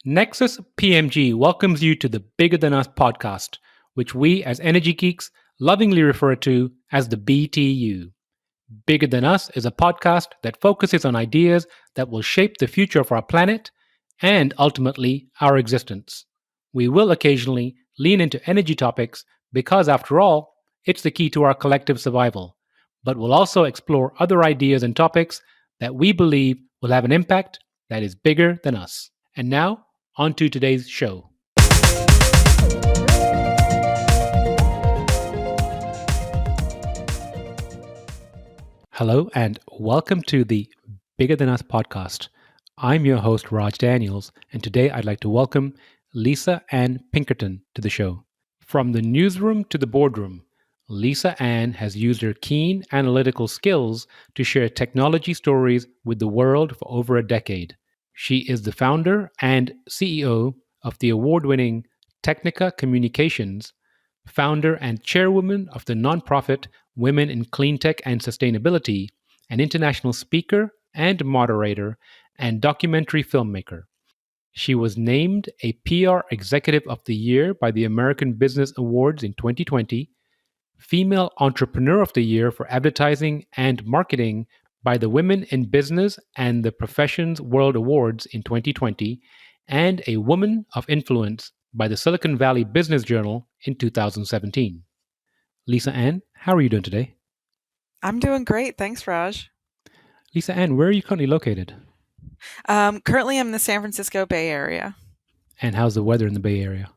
Nexus PMG welcomes you to the Bigger Than Us podcast, which we as energy geeks lovingly refer to as the BTU. Bigger Than Us is a podcast that focuses on ideas that will shape the future of our planet and ultimately our existence. We will occasionally lean into energy topics because, after all, it's the key to our collective survival. But we'll also explore other ideas and topics that we believe will have an impact that is bigger than us. And now, on to today's show. Hello, and welcome to the Bigger Than Us podcast. I'm your host, Raj Daniels, and today I'd like to welcome Lisa Ann Pinkerton to the show. From the newsroom to the boardroom, Lisa Ann has used her keen analytical skills to share technology stories with the world for over a decade. She is the founder and CEO of the award-winning Technica Communications, founder and chairwoman of the nonprofit Women in Cleantech and Sustainability, an international speaker and moderator, and documentary filmmaker. She was named a PR Executive of the Year by the American Business Awards in 2020, Female Entrepreneur of the Year for Advertising and Marketing by the Women in Business and the Professions World Awards in 2020, and a Woman of Influence by the Silicon Valley Business Journal in 2017. Lisa Ann, how are you doing today? I'm doing great. Thanks, Raj. Lisa Ann, where are you currently located? Currently, I'm in the San Francisco Bay Area. And how's the weather in the Bay Area?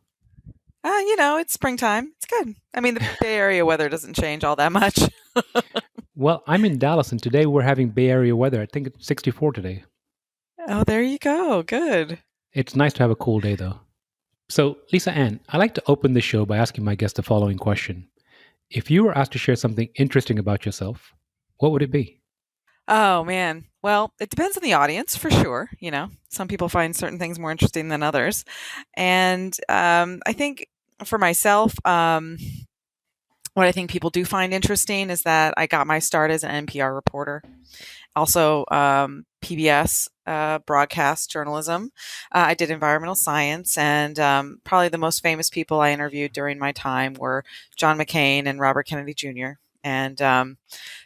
It's springtime. It's good. I mean, the Bay Area weather doesn't change all that much. Well, I'm in Dallas, and today we're having Bay Area weather. I think it's 64 today. Oh, there you go. Good. It's nice to have a cool day, though. So, Lisa Ann, I like to open the show by asking my guest the following question. If you were asked to share something interesting about yourself, what would it be? Oh, man. Well, it depends on the audience for sure. Some people find certain things more interesting than others. And I think for myself, what I think people do find interesting is that I got my start as an NPR reporter. Also, PBS, broadcast journalism. I did environmental science, and probably the most famous people I interviewed during my time were John McCain and Robert Kennedy Jr. And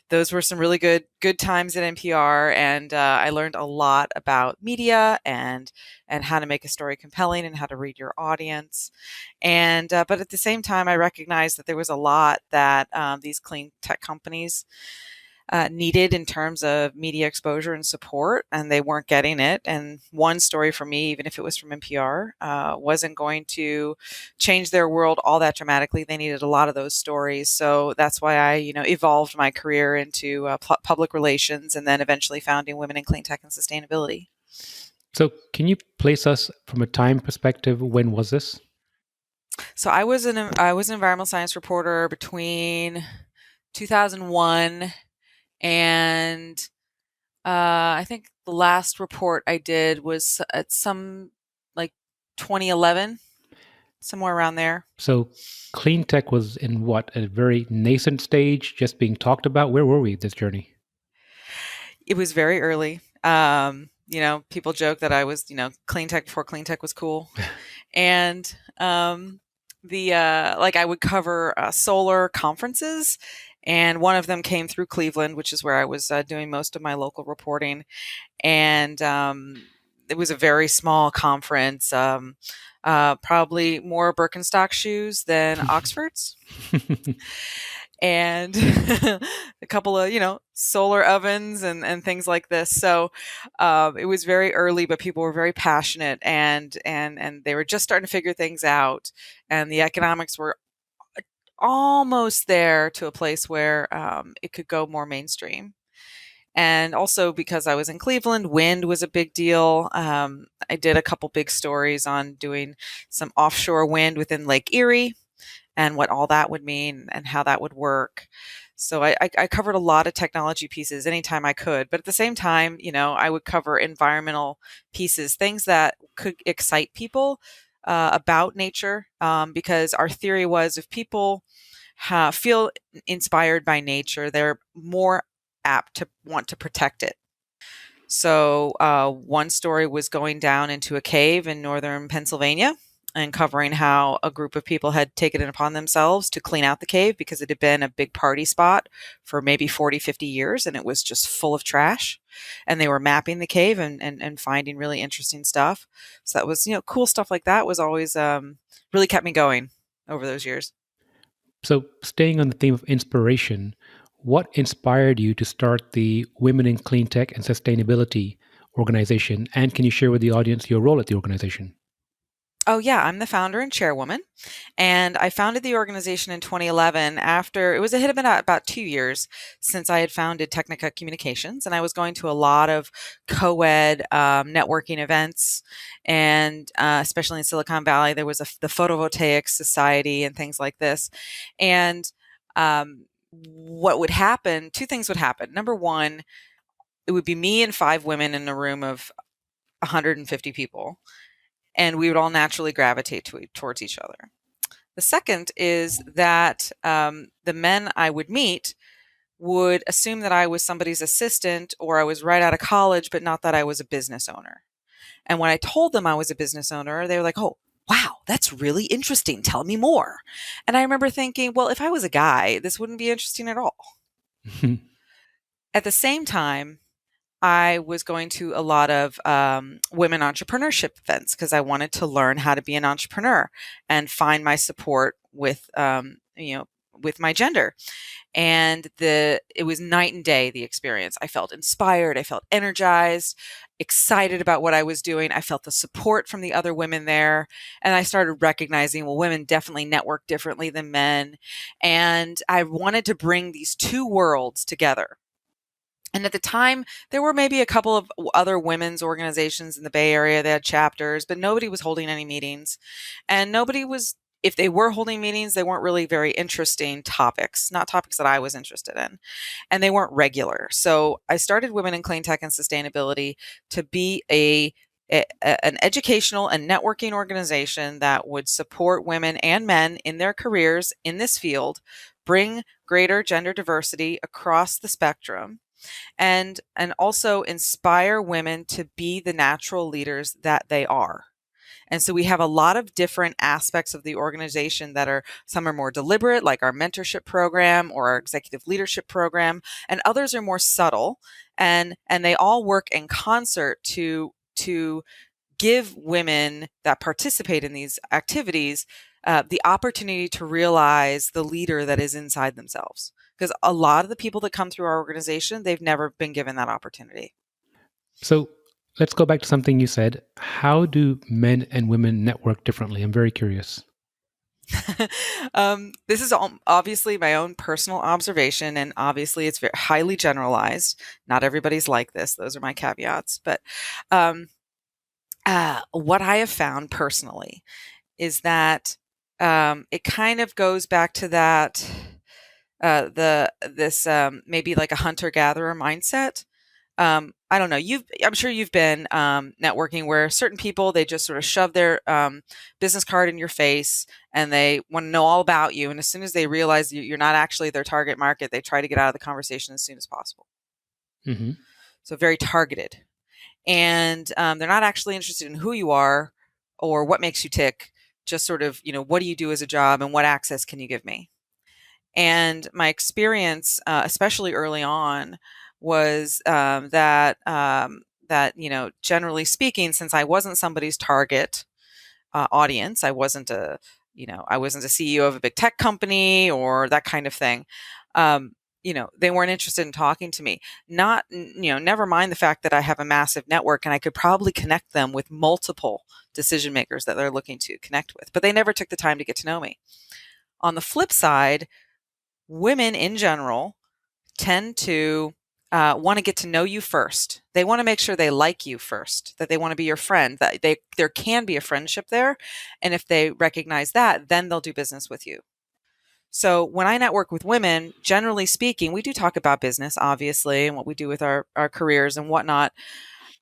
those were some really good times at NPR, and I learned a lot about media and how to make a story compelling and how to read your audience. And but at the same time, I recognized that there was a lot that these clean tech companies needed in terms of media exposure and support, and they weren't getting it. And one story for me, even if it was from NPR, wasn't going to change their world all that dramatically. They needed a lot of those stories. So that's why I, evolved my career into public relations and then eventually founding Women in Cleantech and Sustainability. So, can you place us from a time perspective? When was this? So I was an environmental science reporter between 2001 and I think the last report I did was at some like 2011, somewhere around there. So, clean tech was in what, a very nascent stage, just being talked about? Where were we this journey? It was very early. People joke that I was, clean tech before clean tech was cool. And I would cover solar conferences. And one of them came through Cleveland, which is where I was doing most of my local reporting. And it was a very small conference, probably more Birkenstock shoes than Oxford's. And a couple of, solar ovens and things like this. So it was very early, but people were very passionate and they were just starting to figure things out. And the economics were almost there to a place where it could go more mainstream. And also because I was in Cleveland, wind was a big deal. I did a couple big stories on doing some offshore wind within Lake Erie and what all that would mean and how that would work. So I covered a lot of technology pieces anytime I could. But at the same time, I would cover environmental pieces, things that could excite people about nature, because our theory was if people feel inspired by nature, they're more apt to want to protect it. So one story was going down into a cave in northern Pennsylvania and covering how a group of people had taken it upon themselves to clean out the cave because it had been a big party spot for maybe 40, 50 years, and it was just full of trash. And they were mapping the cave and finding really interesting stuff. So that was, cool stuff like that was always really kept me going over those years. So, staying on the theme of inspiration, what inspired you to start the Women in Cleantech and Sustainability organization? And can you share with the audience your role at the organization? Oh, yeah, I'm the founder and chairwoman. And I founded the organization in 2011 after it had been about 2 years since I had founded Technica Communications. And I was going to a lot of co ed networking events. And especially in Silicon Valley, there was the Photovoltaic Society and things like this. And what would happen, two things would happen. Number one, it would be me and 5 women in a room of 150 people, and we would all naturally gravitate towards each other. The second is that the men I would meet would assume that I was somebody's assistant or I was right out of college, but not that I was a business owner. And when I told them I was a business owner, they were like, "Oh, wow, that's really interesting. Tell me more." And I remember thinking, well, if I was a guy, this wouldn't be interesting at all. At the same time, I was going to a lot of women entrepreneurship events because I wanted to learn how to be an entrepreneur and find my support with, with my gender. And it was night and day, the experience. I felt inspired. I felt energized, excited about what I was doing. I felt the support from the other women there. And I started recognizing, well, women definitely network differently than men. And I wanted to bring these two worlds together. And at the time, there were maybe a couple of other women's organizations in the Bay Area that had chapters, but nobody was holding any meetings. And if they were holding meetings, they weren't really very interesting topics, not topics that I was interested in. And they weren't regular. So I started Women in Cleantech and Sustainability to be an educational and networking organization that would support women and men in their careers in this field, bring greater gender diversity across the spectrum, and also inspire women to be the natural leaders that they are. And so we have a lot of different aspects of the organization some are more deliberate, like our mentorship program or our executive leadership program, and others are more subtle, and they all work in concert to give women that participate in these activities the opportunity to realize the leader that is inside themselves. Because a lot of the people that come through our organization, they've never been given that opportunity. So, let's go back to something you said. How do men and women network differently? I'm very curious. This is obviously my own personal observation, and obviously it's very highly generalized. Not everybody's like this. Those are my caveats. But what I have found personally is that it kind of goes back to that maybe like a hunter-gatherer mindset. I don't know. I'm sure you've been networking where certain people, they just sort of shove their business card in your face and they want to know all about you. And as soon as they realize you're not actually their target market, they try to get out of the conversation as soon as possible. Mm-hmm. So very targeted. And they're not actually interested in who you are or what makes you tick. Just sort of, what do you do as a job and what access can you give me? And my experience, especially early on, was that generally speaking, since I wasn't somebody's target audience, I wasn't a CEO of a big tech company or that kind of thing. They weren't interested in talking to me. Never mind the fact that I have a massive network and I could probably connect them with multiple decision makers that they're looking to connect with, but they never took the time to get to know me. On the flip side, women in general tend to want to get to know you first. They want to make sure they like you first, that they want to be your friend, that there can be a friendship there. And if they recognize that, then they'll do business with you. So when I network with women, generally speaking, we do talk about business, obviously, and what we do with our careers and whatnot.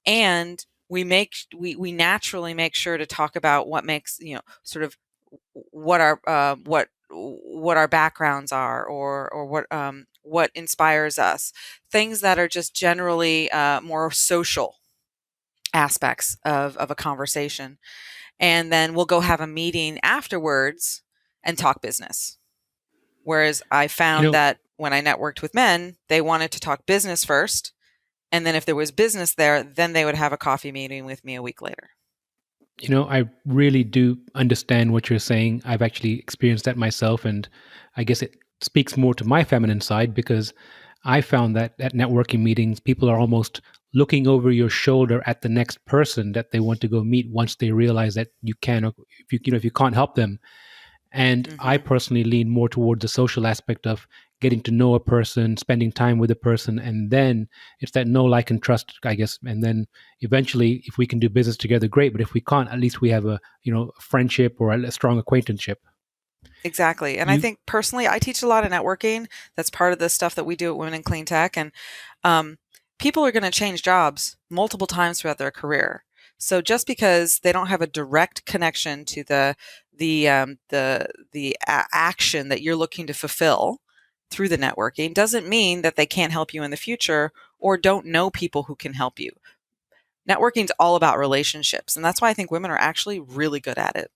And we naturally make sure to talk about what makes, sort of what our backgrounds are, or what inspires us, things that are just generally more social aspects of a conversation. And then we'll go have a meeting afterwards and talk business. Whereas I You found know, that when I networked with men, they wanted to talk business first. And then if there was business there, then they would have a coffee meeting with me a week later. I really do understand what you're saying. I've actually experienced that myself, and I guess it speaks more to my feminine side because I found that at networking meetings, people are almost looking over your shoulder at the next person that they want to go meet once they realize that you can, or if you can't help them. And I Hmm. personally lean more towards the social aspect of getting to know a person, spending time with a person, and then it's that know, like, and trust, I guess. And then eventually, if we can do business together, great. But if we can't, at least we have a friendship or a strong acquaintanceship. Exactly. And I You, think personally, I teach a lot of networking. That's part of the stuff that we do at Women in Clean Tech. And um, people are going to change jobs multiple times throughout their career. So just because they don't have a direct connection to the action that you're looking to fulfill through the networking doesn't mean that they can't help you in the future or don't know people who can help you. Networking is all about relationships, and that's why I think women are actually really good at it.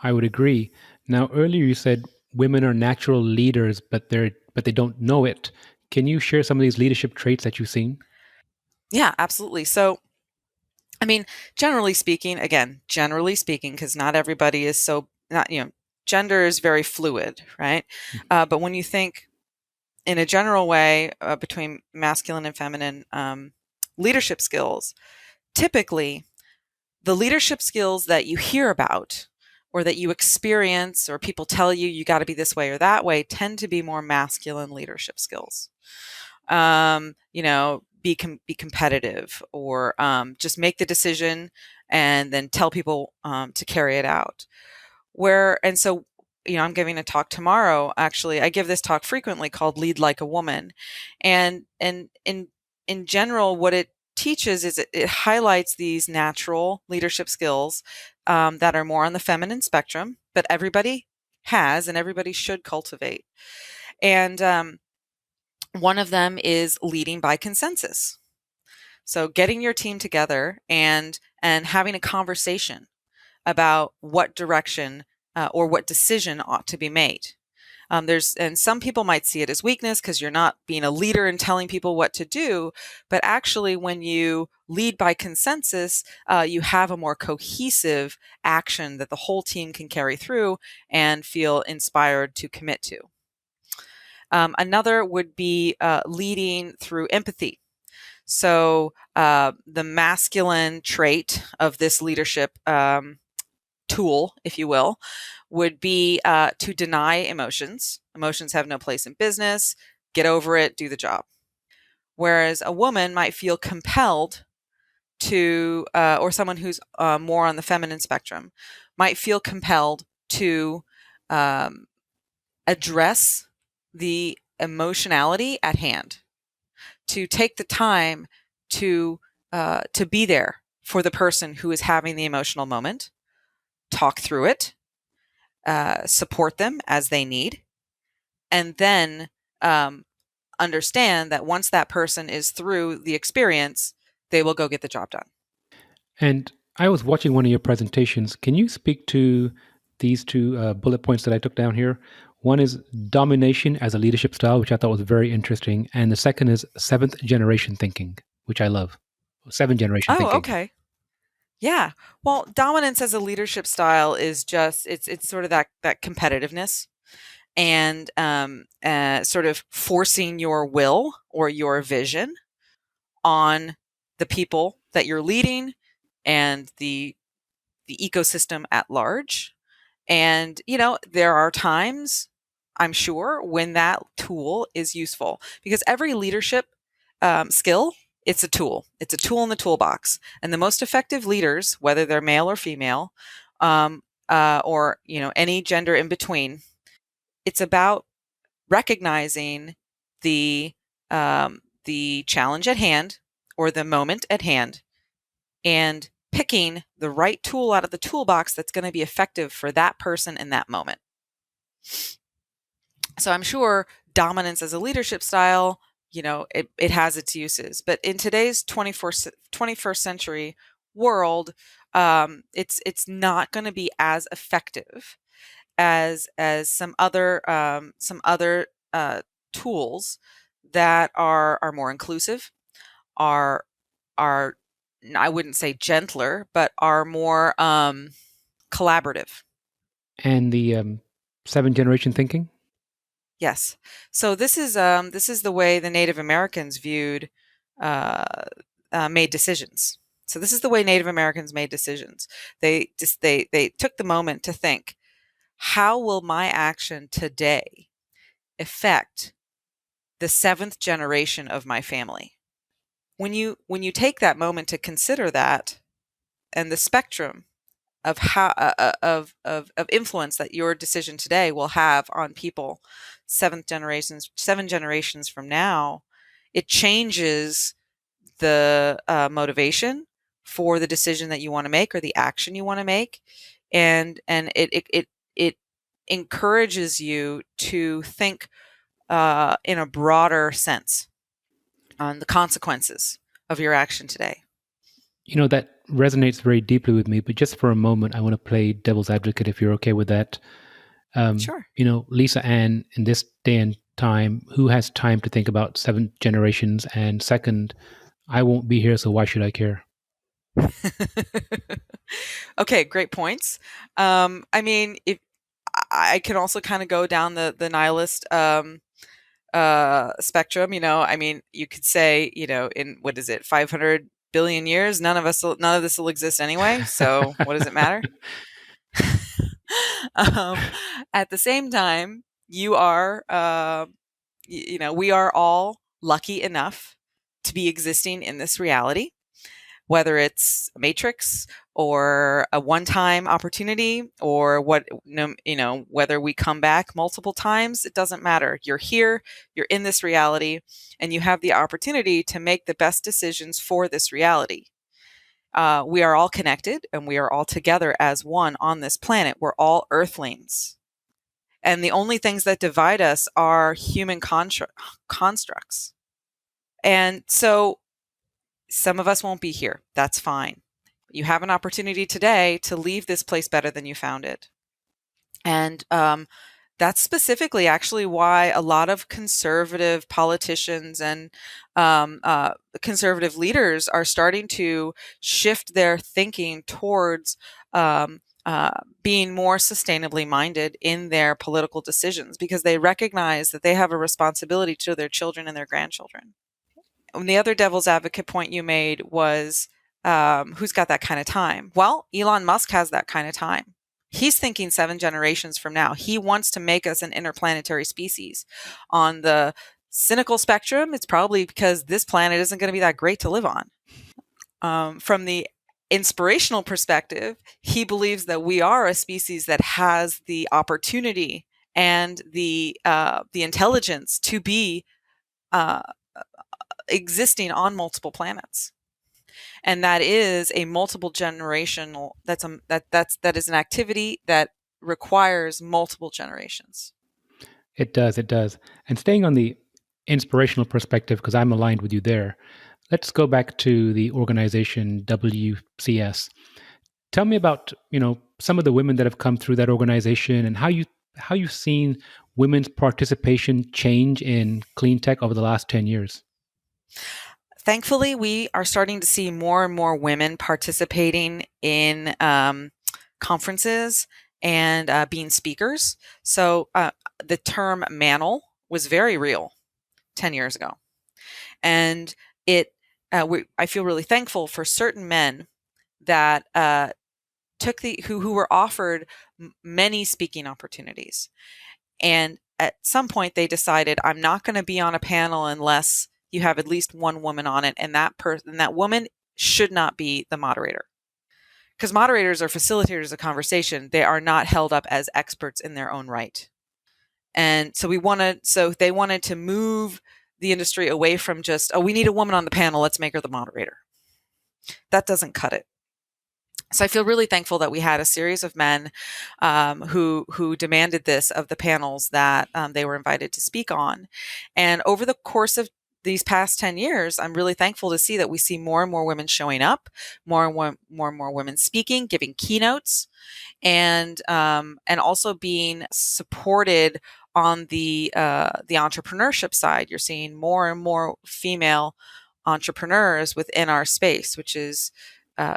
I would agree. Now, earlier you said women are natural leaders, but they don't know it. Can you share some of these leadership traits that you've seen? Yeah, absolutely. So I mean, generally speaking, because not everybody is so not, gender is very fluid, right? But when you think in a general way between masculine and feminine leadership skills, typically the leadership skills that you hear about or that you experience or people tell you you got to be this way or that way tend to be more masculine leadership skills. Be competitive or just make the decision and then tell people to carry it out. I'm giving a talk tomorrow. Actually, I give this talk frequently called "Lead Like a Woman," and in general, what it teaches is it highlights these natural leadership skills that are more on the feminine spectrum, but everybody has and everybody should cultivate. And one of them is leading by consensus. So getting your team together and having a conversation about what direction or what decision ought to be made. And some people might see it as weakness because you're not being a leader and telling people what to do. But actually, when you lead by consensus, you have a more cohesive action that the whole team can carry through and feel inspired to commit to. Another would be leading through empathy. So the masculine trait of this leadership tool, if you will, would be to deny emotions. Emotions have no place in business. Get over it, do the job. Whereas a woman might feel compelled to, or someone who's more on the feminine spectrum, might feel compelled to um, address the emotionality at hand, to take the time to be there for the person who is having the emotional moment, talk through it, support them as they need, and then um, understand that once that person is through the experience, they will go get the job done. And I was watching one of your presentations. Can you speak to these two bullet points that I took down here? One is domination as a leadership style, which I thought was very interesting. And the second is seventh generation thinking, which I love. Seventh generation Oh, thinking. okay. Yeah. Well, dominance as a leadership style is just it's sort of that competitiveness and sort of forcing your will or your vision on the people that you're leading and the ecosystem at large. And there are times, I'm sure, when that tool is useful because every leadership skill, it's a tool. It's a tool in the toolbox. And the most effective leaders, whether they're male or female, or any gender in between, it's about recognizing the the challenge at hand or the moment at hand and picking the right tool out of the toolbox that's going to be effective for that person in that moment. So I'm sure dominance as a leadership style, it has its uses. But in today's 21st century world, it's not going to be as effective as some other tools that are more inclusive, are I wouldn't say gentler, but are more collaborative. And the 7 generation thinking? Yes. So this is the way the Native Americans uh, made decisions. So this is the way Native Americans made decisions. They took the moment to think, how will my action today affect the 7th generation of my family? When you take that moment to consider that, and the spectrum of how of influence that your decision today will have on people 7 generations from now, it changes the motivation for the decision that you want to make or the action you want to make, and it encourages you to think in a broader sense on the consequences of your action today. That resonates very deeply with me, but just for a moment, I want to play devil's advocate if you're okay with that. Sure. Lisa Ann, in this day and time, who has time to think about 7 generations? And second, I won't be here, so why should I care? Okay, great points. If I can also kind of go down the nihilist spectrum. You could say, in what is it, 500 billion years, none of this will exist anyway. So what does it matter? At the same time, we are all lucky enough to be existing in this reality, whether it's a matrix or a one-time opportunity, or whether we come back multiple times, it doesn't matter. You're here, you're in this reality, and you have the opportunity to make the best decisions for this reality. We are all connected, and we are all together as one on this planet. We're all earthlings. And the only things that divide us are human constructs. And so some of us won't be here. That's fine. You have an opportunity today to leave this place better than you found it. And that's specifically actually why a lot of conservative politicians and conservative leaders are starting to shift their thinking towards being more sustainably minded in their political decisions, because they recognize that they have a responsibility to their children and their grandchildren. And the other devil's advocate point you made was, who's got that kind of time? Well, Elon Musk has that kind of time. He's thinking 7 generations from now. He wants to make us an interplanetary species. On the cynical spectrum, it's probably because this planet isn't going to be that great to live on. From the inspirational perspective, he believes that we are a species that has the opportunity and the intelligence to be existing on multiple planets. And that is a multiple generational, that is an activity that requires multiple generations. It does. And staying on the inspirational perspective, because I'm aligned with you there, let's go back to the organization WCS. Tell me about, some of the women that have come through that organization, and how you've seen women's participation change in clean tech over the last 10 years. Thankfully, we are starting to see more and more women participating in conferences and being speakers. So the term mantle was very real 10 years ago. And I feel really thankful for certain men that who were offered many speaking opportunities. And at some point they decided, I'm not going to be on a panel unless you have at least one woman on it, and that woman should not be the moderator. Because moderators are facilitators of conversation. They are not held up as experts in their own right. And so they wanted to move the industry away from just, we need a woman on the panel, let's make her the moderator. That doesn't cut it. So I feel really thankful that we had a series of men who demanded this of the panels that they were invited to speak on. And over the course of these past 10 years, I'm really thankful to see that we see more and more women showing up, more women speaking, giving keynotes, and also being supported on the entrepreneurship side. You're seeing more and more female entrepreneurs within our space, which is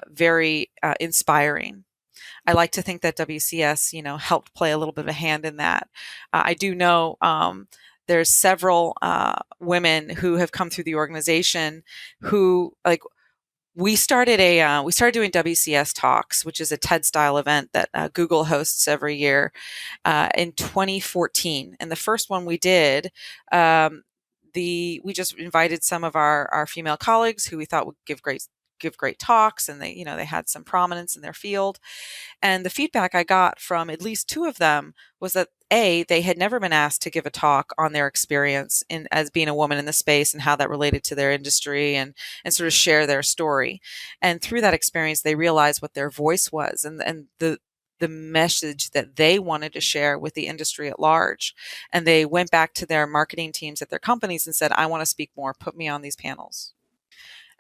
very inspiring. I like to think that WCS, helped play a little bit of a hand in that. I do know there's several women who have come through the organization who, like, we started doing WCS Talks, which is a TED style event that Google hosts every year in 2014. And the first one we did, we just invited some of our female colleagues who we thought would give great talks, and they had some prominence in their field. And the feedback I got from at least two of them was that they had never been asked to give a talk on their experience as being a woman in the space and how that related to their industry, and sort of share their story. And through that experience, they realized what their voice was, and the message that they wanted to share with the industry at large. And they went back to their marketing teams at their companies and said, I want to speak more, put me on these panels.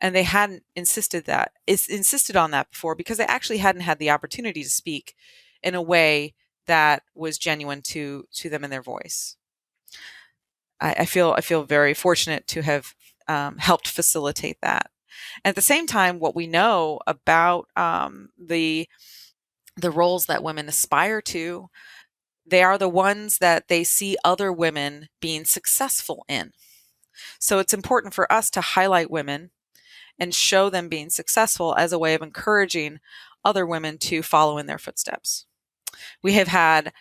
And they hadn't insisted on that before, because they actually hadn't had the opportunity to speak in a way that was genuine to them in their voice. I feel very fortunate to have helped facilitate that. At the same time, what we know about the roles that women aspire to, they are the ones that they see other women being successful in. So it's important for us to highlight women and show them being successful as a way of encouraging other women to follow in their footsteps. We have had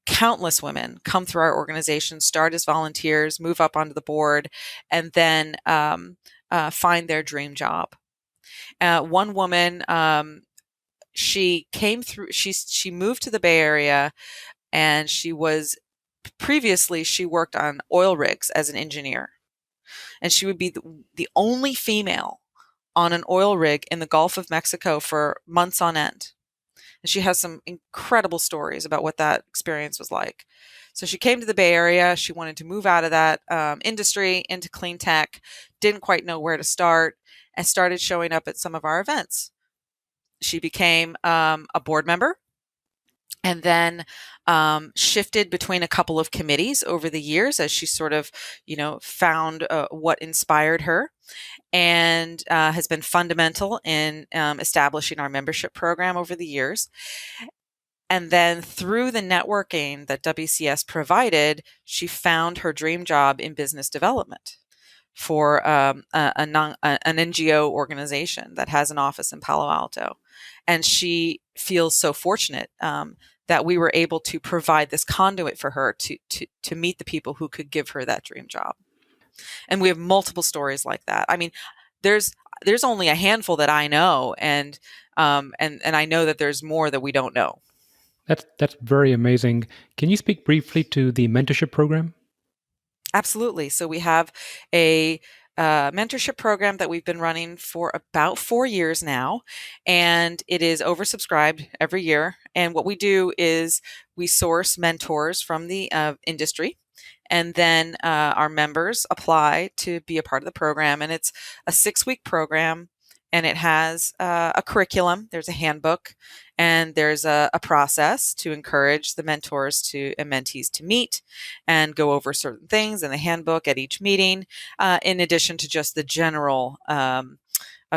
countless women come through our organization, start as volunteers, move up onto the board, and then find their dream job. One woman, she came through, she moved to the Bay Area, and she worked on oil rigs as an engineer. And she would be the only female on an oil rig in the Gulf of Mexico for months on end. And she has some incredible stories about what that experience was like. So she came to the Bay Area. She wanted to move out of that industry into clean tech, didn't quite know where to start, and started showing up at some of our events. She became a board member, and then shifted between a couple of committees over the years as she sort of, found what inspired her, and has been fundamental in establishing our membership program over the years. And then through the networking that WCS provided, she found her dream job in business development for an NGO organization that has an office in Palo Alto. And she feels so fortunate that we were able to provide this conduit for her to meet the people who could give her that dream job. And we have multiple stories like that. I mean, there's only a handful that I know, and I know that there's more that we don't know. That's very amazing. Can you speak briefly to the mentorship program? Absolutely. So we have a mentorship program that we've been running for about 4 years now, and it is oversubscribed every year. And what we do is we source mentors from the industry, and then our members apply to be a part of the program. And it's a 6-week program, and it has a curriculum. There's a handbook, and there's a process to encourage the mentors and mentees to meet and go over certain things in the handbook at each meeting, in addition to just the general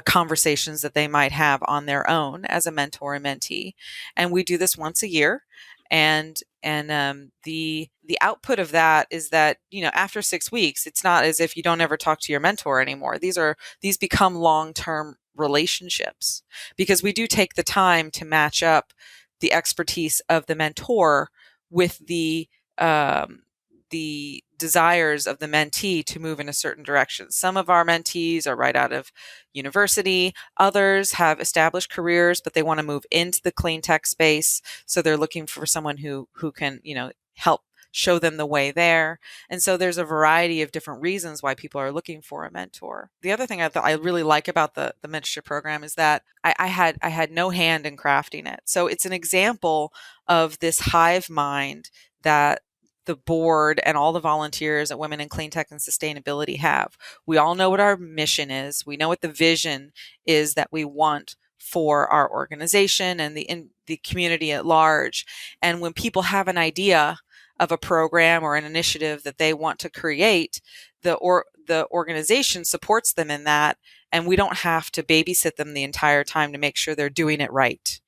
conversations that they might have on their own as a mentor and mentee. And we do this once a year. And the output of that is that, after 6 weeks, it's not as if you don't ever talk to your mentor anymore. These become long-term relationships, because we do take the time to match up the expertise of the mentor with the desires of the mentee to move in a certain direction. Some of our mentees are right out of university. Others have established careers, but they want to move into the clean tech space. So they're looking for someone who can, help show them the way there. And so there's a variety of different reasons why people are looking for a mentor. The other thing I really like about the mentorship program is that I had no hand in crafting it. So it's an example of this hive mind that the board and all the volunteers at Women in Cleantech and Sustainability have. We all know what our mission is. We know what the vision is that we want for our organization and the community at large. And when people have an idea of a program or an initiative that they want to create, the organization supports them in that, and we don't have to babysit them the entire time to make sure they're doing it right.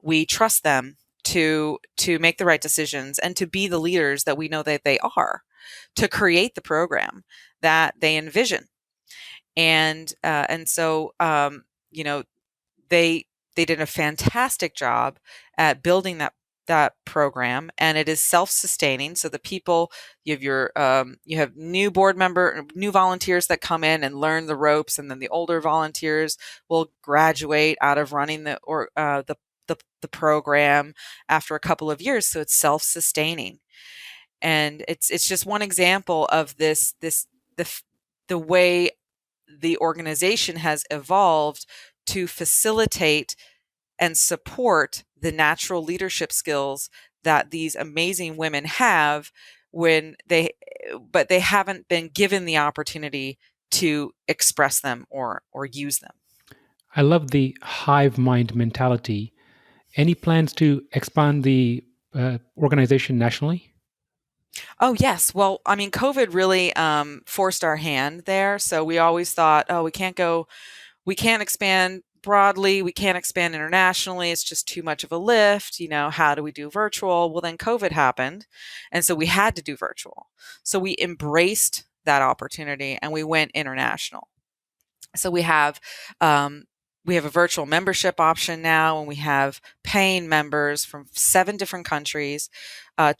We trust them to make the right decisions and to be the leaders that we know that they are, to create the program that they envision. And so you know, they did a fantastic job at building that program, and it is self-sustaining. So the people, you have new volunteers that come in and learn the ropes, and then the older volunteers will graduate out of running the program after a couple of years. So it's self-sustaining, and it's just one example of the way the organization has evolved to facilitate and support the natural leadership skills that these amazing women have but they haven't been given the opportunity to express them or use them. I love the hive mind mentality. Any plans to expand the organization nationally? Oh, yes. Well, I mean, COVID really forced our hand there. So we always thought, oh, we can't expand broadly. We can't expand internationally. It's just too much of a lift. How do we do virtual? Well, then COVID happened. And so we had to do virtual. So we embraced that opportunity and we went international. So we have a virtual membership option now, and we have paying members from 7 different countries,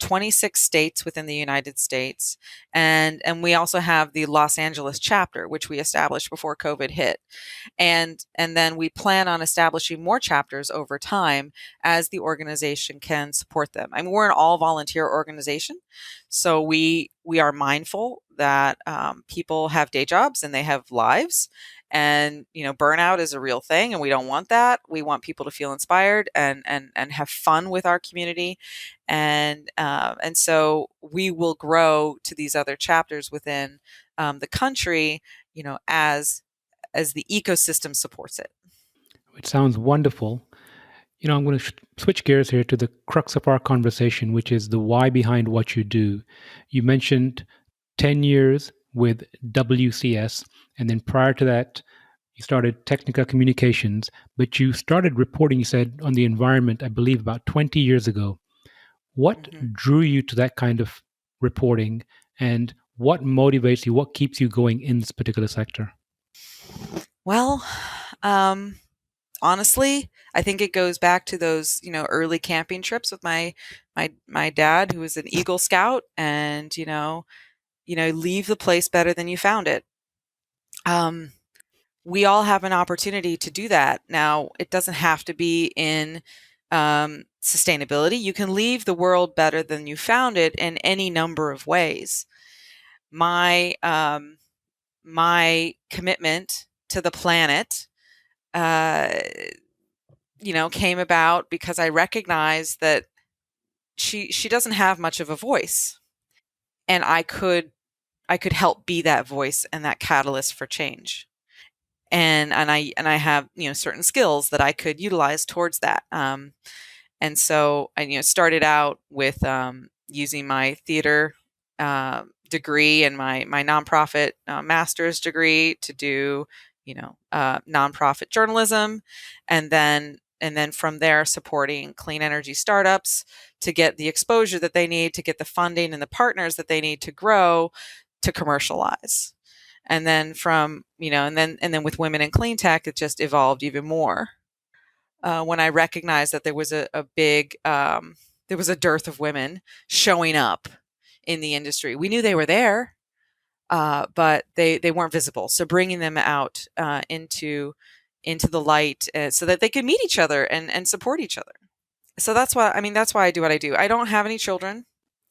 26 states within the United States. And we also have the Los Angeles chapter, which we established before COVID hit. And then we plan on establishing more chapters over time as the organization can support them. I mean, we're an all volunteer organization, so we are mindful that people have day jobs and they have lives. And burnout is a real thing, and we don't want that. We want people to feel inspired and have fun with our community, and so we will grow to these other chapters within the country, as the ecosystem supports it. It sounds wonderful. I'm going to switch gears here to the crux of our conversation, which is the why behind what you do. You mentioned 10 years with WCS, and then prior to that, you started Technica Communications, but you started reporting, you said, on the environment, I believe, about 20 years ago. What drew you to that kind of reporting, and what motivates you? What keeps you going in this particular sector? Well, honestly, I think it goes back to those, early camping trips with my dad, who was an Eagle Scout, and leave the place better than you found it. We all have an opportunity to do that. Now, it doesn't have to be in sustainability. You can leave the world better than you found it in any number of ways. My commitment to the planet, came about because I recognized that she doesn't have much of a voice, and I could help be that voice and that catalyst for change. And I have certain skills that I could utilize towards that. And so I started out with using my theater degree and my nonprofit master's degree to do nonprofit journalism, and then from there supporting clean energy startups to get the exposure that they need, to get the funding and the partners that they need to grow, to commercialize. And then and then with Women in Clean Tech, it just evolved even more. When I recognized that there was a dearth of women showing up in the industry. We knew they were there, but they weren't visible. So bringing them out into the light so that they could meet each other and support each other. So that's why I do what I do. I don't have any children.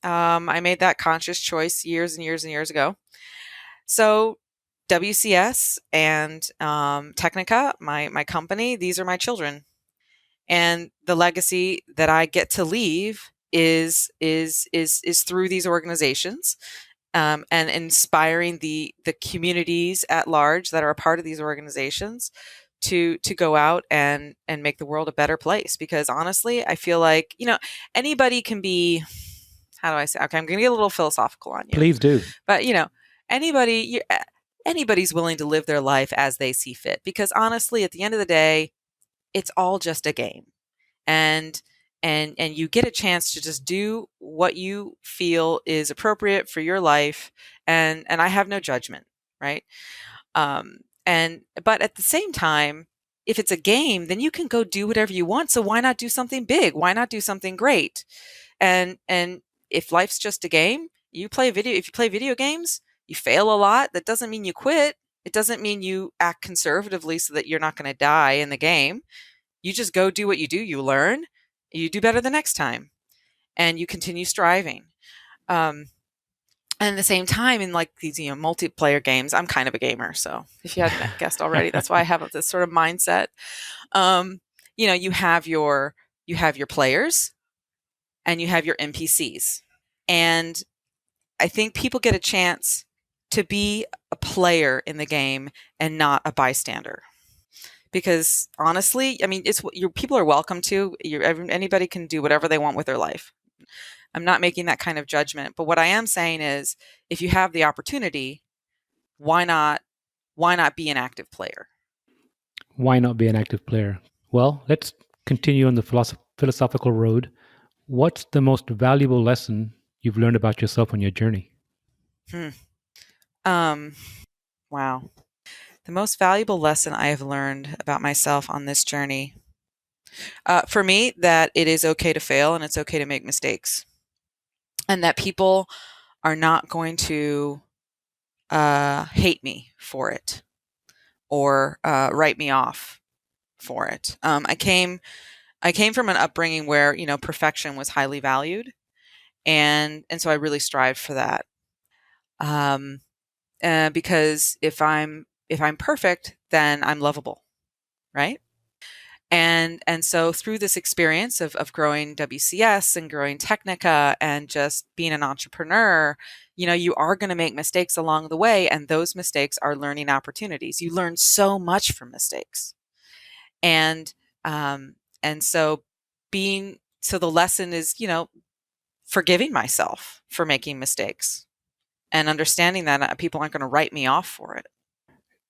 I made that conscious choice years and years and years ago. So WCS and Technica, my company, these are my children. And the legacy that I get to leave is through these organizations, and inspiring the communities at large that are a part of these organizations to go out and make the world a better place. Because honestly, I feel like, anybody can be, how do I say? Okay, I'm going to get a little philosophical on you. Please do. But anybody, anybody's willing to live their life as they see fit. Because honestly, at the end of the day, it's all just a game. And you get a chance to just do what you feel is appropriate for your life, and I have no judgment, right? But at the same time, if it's a game, then you can go do whatever you want. So why not do something big? Why not do something great? And if life's just a game, if you play video games, you fail a lot. That doesn't mean you quit. It doesn't mean you act conservatively so that you're not going to die in the game. You just go do what you do. You learn, you do better the next time, and you continue striving. And at the same time, in like these, multiplayer games, I'm kind of a gamer. So if you hadn't guessed already, that's why I have this sort of mindset. You have your players and you have your NPCs. And I think people get a chance to be a player in the game and not a bystander. Because honestly, I mean, it's what people are welcome to. Anybody can do whatever they want with their life. I'm not making that kind of judgment. But what I am saying is, if you have the opportunity, why not be an active player? Why not be an active player? Well, let's continue on the philosophical road. What's the most valuable lesson you've learned about yourself on your journey? Wow. The most valuable lesson I have learned about myself on this journey, for me, that it is okay to fail and it's okay to make mistakes, and that people are not going to hate me for it or write me off for it. I came from an upbringing where perfection was highly valued, and so I really strived for that. Because if I'm perfect, then I'm lovable, right? And so through this experience of growing WCS and growing Technica and just being an entrepreneur, you are going to make mistakes along the way, and those mistakes are learning opportunities. You learn so much from mistakes, and so the lesson is forgiving myself for making mistakes and understanding that people aren't going to write me off for it.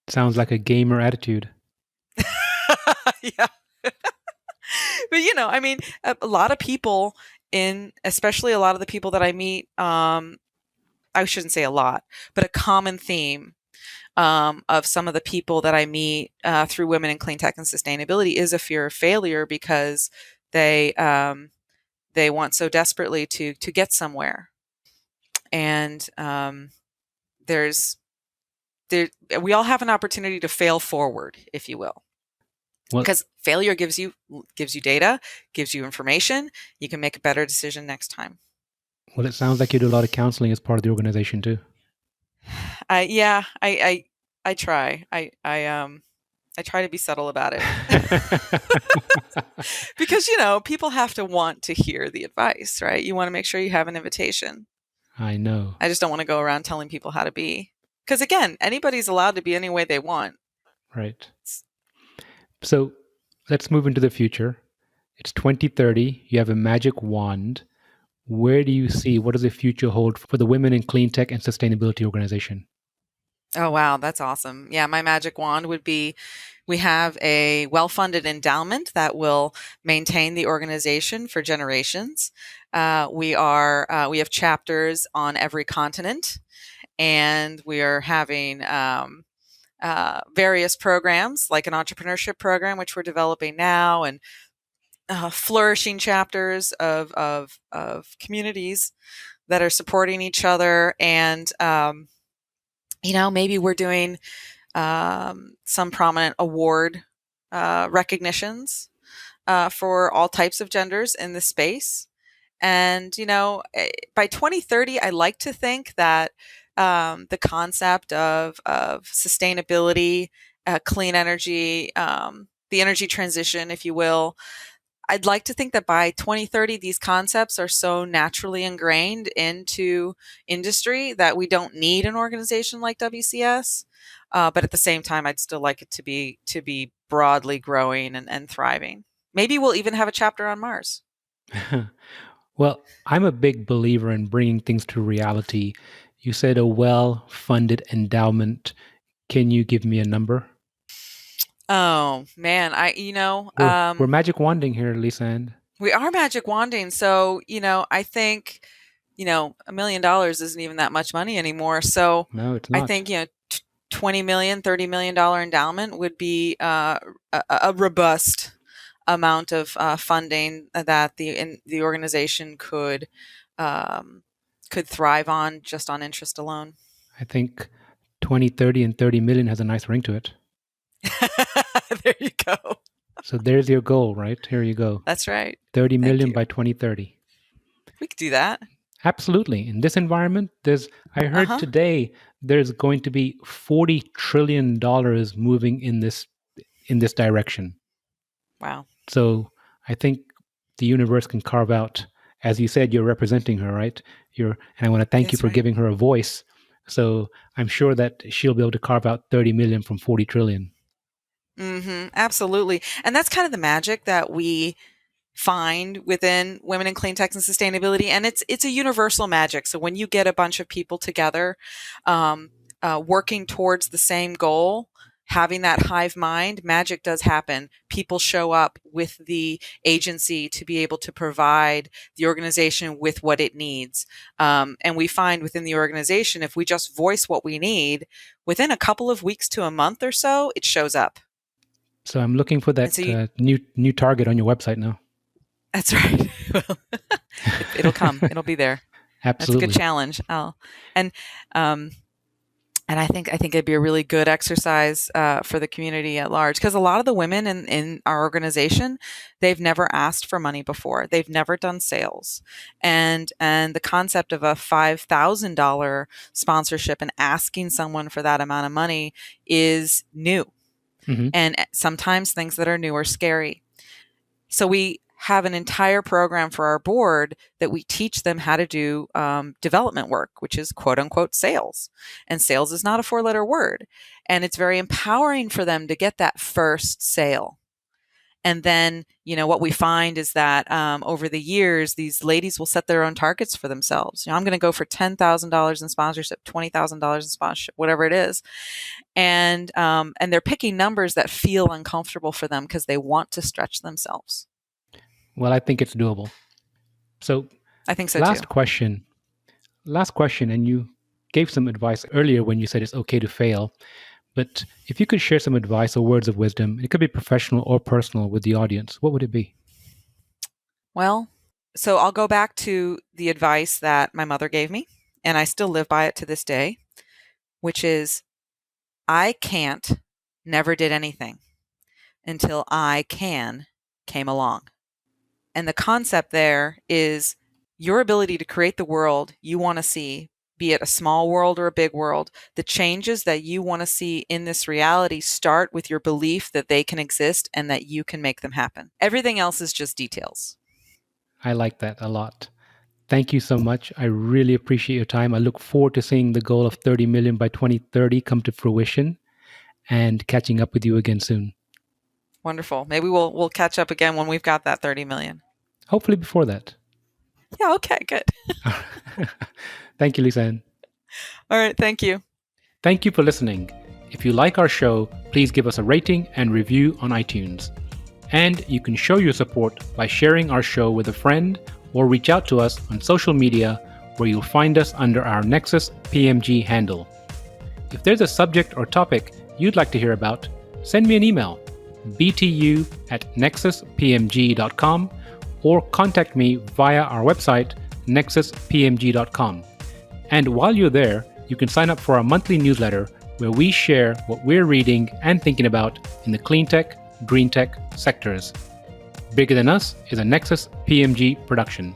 Sounds like a gamer attitude. Yeah. But I mean, a lot of people, especially a lot of the people that I meet, I shouldn't say a lot, but a common theme of some of the people that I meet through Women in Cleantech and Sustainability is a fear of failure, because they want so desperately to get somewhere. And we all have an opportunity to fail forward, if you will. Because failure gives you data, gives you information. You can make a better decision next time. Well, it sounds like you do a lot of counseling as part of the organization too. Yeah, I try. I try to be subtle about it. Because people have to want to hear the advice, right? You want to make sure you have an invitation. I know. I just don't want to go around telling people how to be. Because again, anybody's allowed to be any way they want. Right. So let's move into the future. It's 2030. You have a magic wand. Where do you see, what does the future hold for the Women in Cleantech and Sustainability organization? Oh, wow. That's awesome. Yeah, my magic wand would be, we have a well-funded endowment that will maintain the organization for generations. We have chapters on every continent, and we are having various programs like an entrepreneurship program, which we're developing now, and flourishing chapters of communities that are supporting each other. And maybe we're doing some prominent award recognitions for all types of genders in the space. And, by 2030, I like to think that the concept of sustainability, clean energy, the energy transition, if you will, I'd like to think that by 2030, these concepts are so naturally ingrained into industry that we don't need an organization like WCS. But at the same time, I'd still like it to be broadly growing and thriving. Maybe we'll even have a chapter on Mars. Well, I'm a big believer in bringing things to reality. You said a well-funded endowment. Can you give me a number? Oh man, We're magic wanding here, Lisa Ann. we are magic wanding. So, I think, $1 million isn't even that much money anymore. So No, it's I not. think, 20 million, $30 million endowment would be a robust amount of funding that the organization could thrive on just on interest alone. I think 20, 30, and 30 million has a nice ring to it. There you go. So there's your goal, right? Here you go. That's right. 30 Thank million you. by 2030. We could do that. Absolutely. In this environment, I heard today there's going to be $40 trillion moving in this direction. Wow. So I think the universe can carve out, as you said, you're representing her, right? And I want to thank you That's for right. giving her a voice. So I'm sure that she'll be able to carve out 30 million from 40 trillion. Absolutely. And that's kind of the magic that we find within Women in Clean Tech and Sustainability. And it's a universal magic. So when you get a bunch of people together, working towards the same goal, having that hive mind, magic does happen. People show up with the agency to be able to provide the organization with what it needs. And we find within the organization, if we just voice what we need, within a couple of weeks to a month or so, it shows up. So I'm looking for that new target on your website now. That's right. Well, it'll come. It'll be there. Absolutely. That's a good challenge. And I think it'd be a really good exercise for the community at large, because a lot of the women in our organization, they've never asked for money before. They've never done sales, and the concept of a $5,000 sponsorship and asking someone for that amount of money is new, and sometimes things that are new are scary. So we have an entire program for our board that we teach them how to do development work, which is quote unquote sales. And sales is not a 4-letter word. And it's very empowering for them to get that first sale. And then, what we find is that over the years, these ladies will set their own targets for themselves. I'm going to go for $10,000 in sponsorship, $20,000 in sponsorship, whatever it is. And they're picking numbers that feel uncomfortable for them because they want to stretch themselves. Well, I think it's doable. So I think so last too. Last question, and you gave some advice earlier when you said it's okay to fail. But if you could share some advice or words of wisdom, it could be professional or personal, with the audience, what would it be? Well, so I'll go back to the advice that my mother gave me, and I still live by it to this day, which is I can't never did anything until I can came along. And the concept there is your ability to create the world you want to see, be it a small world or a big world. The changes that you want to see in this reality start with your belief that they can exist and that you can make them happen. Everything else is just details. I like that a lot. Thank you so much. I really appreciate your time. I look forward to seeing the goal of 30 million by 2030 come to fruition and catching up with you again soon. Wonderful. Maybe we'll catch up again when we've got that 30 million. Hopefully before that. Yeah, okay, good. Thank you, Lisa Ann. All right, thank you. Thank you for listening. If you like our show, please give us a rating and review on iTunes. And you can show your support by sharing our show with a friend or reach out to us on social media, where you'll find us under our Nexus PMG handle. If there's a subject or topic you'd like to hear about, send me an email, btu@nexuspmg.com, or contact me via our website, nexuspmg.com. And while you're there, you can sign up for our monthly newsletter, where we share what we're reading and thinking about in the clean tech, green tech sectors. Bigger Than Us is a Nexus PMG production.